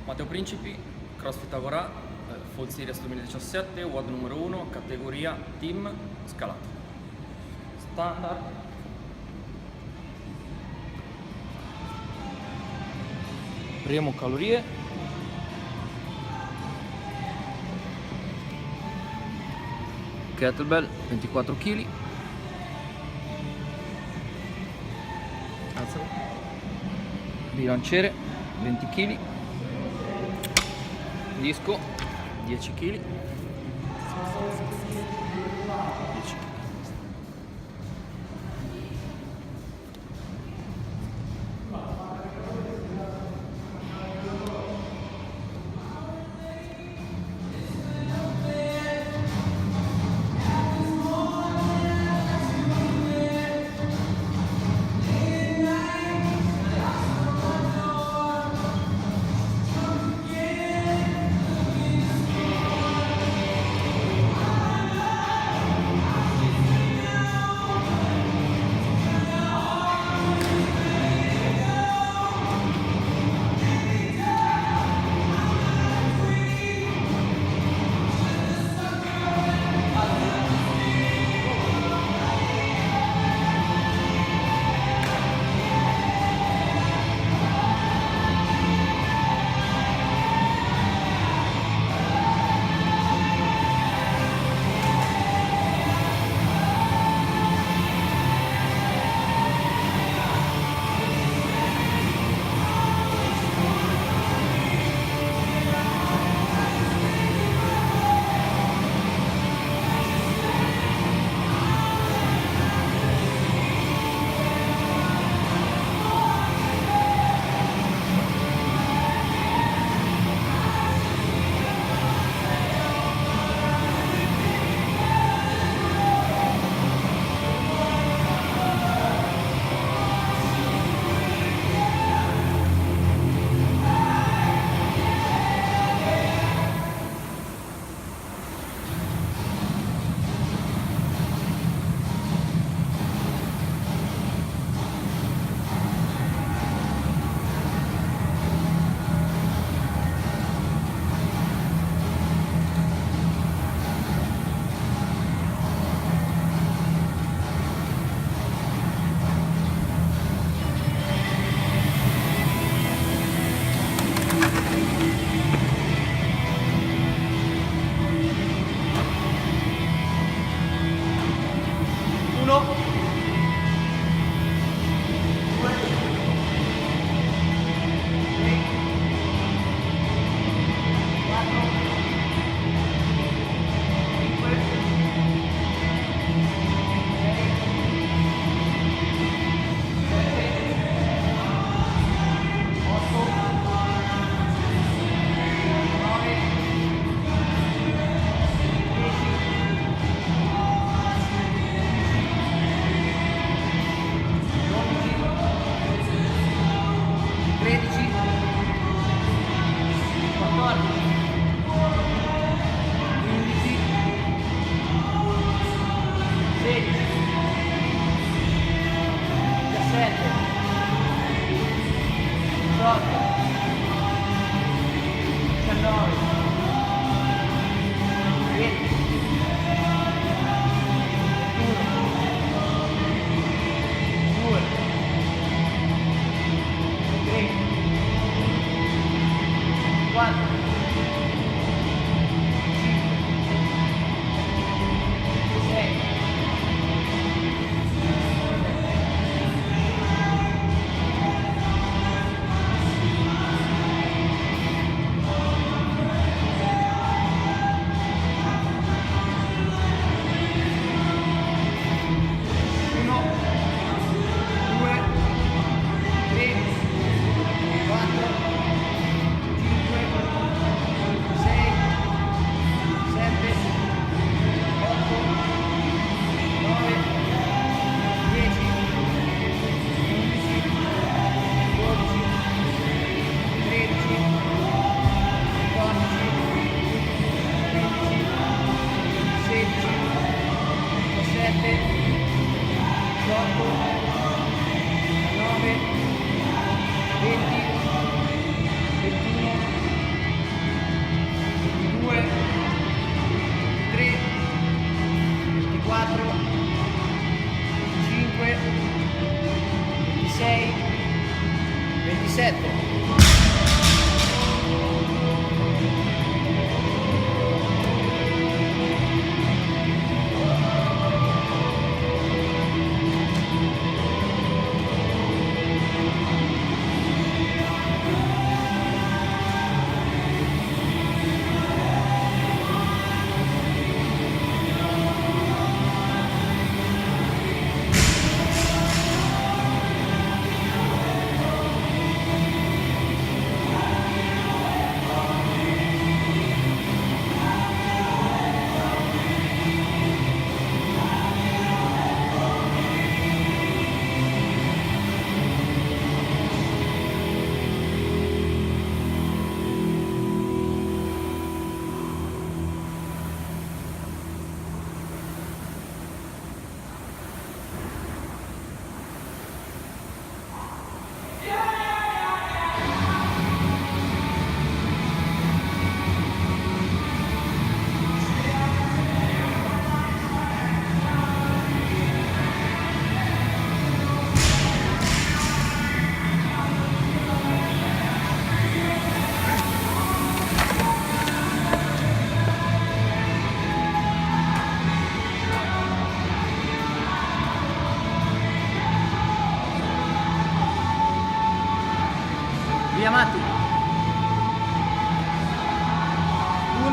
Matteo Principi, CrossFit Agorà, Fall Series 2017, WOD numero 1, categoria team scalato. Standard. Primo calorie. Kettlebell 24 kg. Alzalo. Bilanciere 20 kg. Disco 10 kg. 10 kg.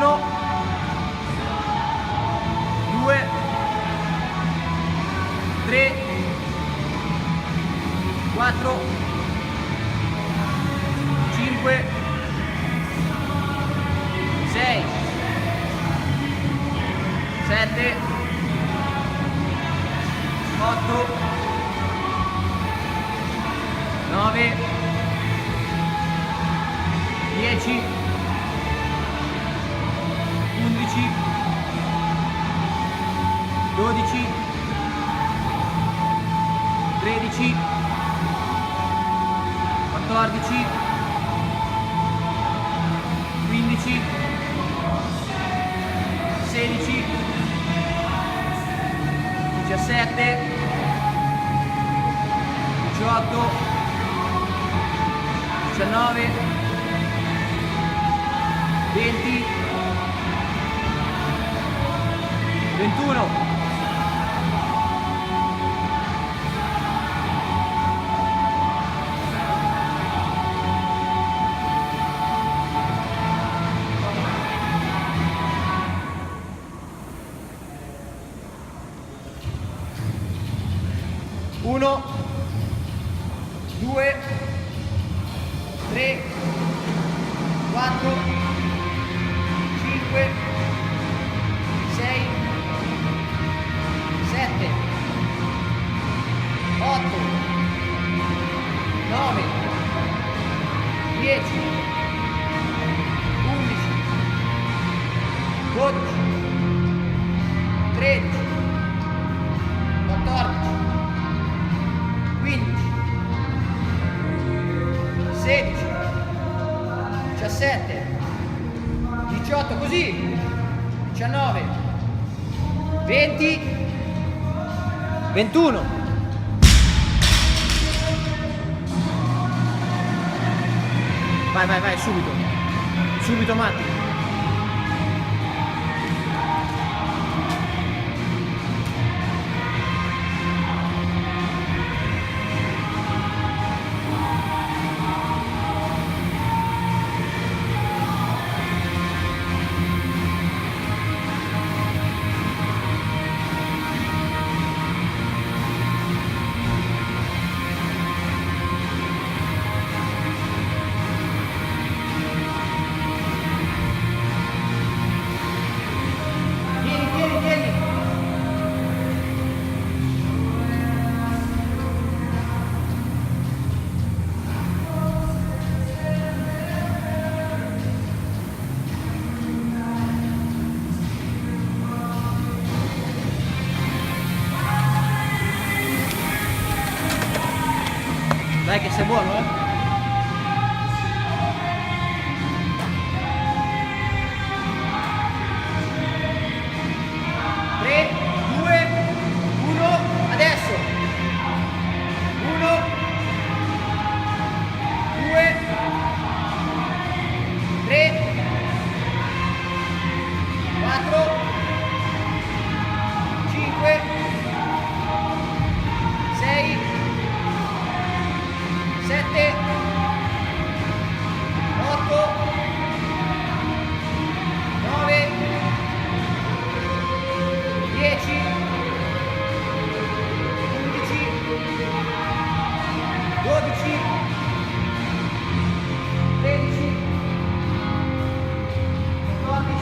1, 2, 3, 4, 5, 6, 7, 8, 9, 10, 11, 12, 13, 14, 15, 16, 17, 18, 19, 20, 21. Uno, 2, 3, 4, 5, 6, 7, 8, 9, 10, 11, 12, 13, 14, 15, 16, 17, 18, così, 19, 20, 21. Vai, vai, vai, subito. Subito, Matti. Dai che sei buono, eh? Tre, due, uno, adesso! 1, 2, 3, 4, 5, 6, 7, 8, 9, 10, 11, 12, 13, 14,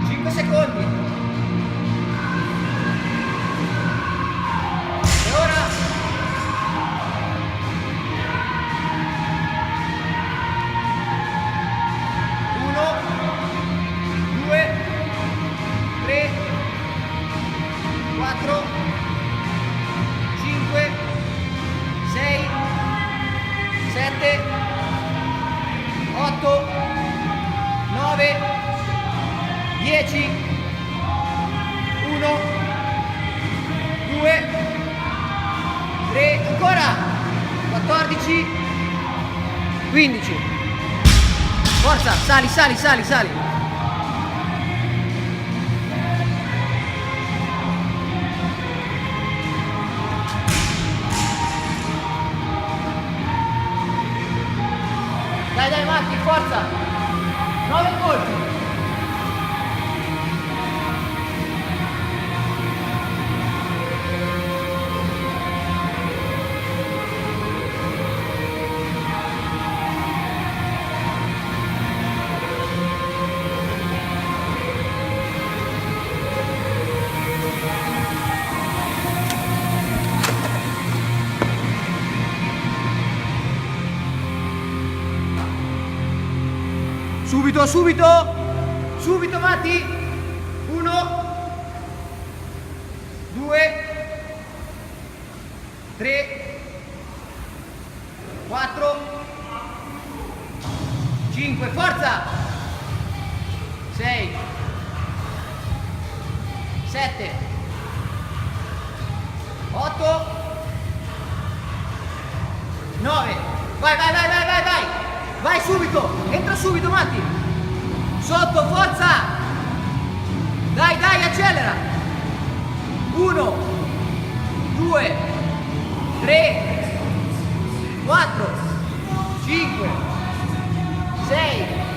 5 secondi. E ora uno, 2, 3, 4, 5, 6, 7, 8, 9, 10, 1, 2, 3, ancora, 14, 15. Forza, sali, sali, sali, sali. Subito, subito! Subito, Matti! 1, 2, 3, 4, 5, forza! 6, 7, 8, 9, vai, vai, vai, vai, vai, vai! Vai subito! Entra subito, Matti! Sotto, forza! Dai, dai, accelera! 1, 2, 3, 4, 5, 6,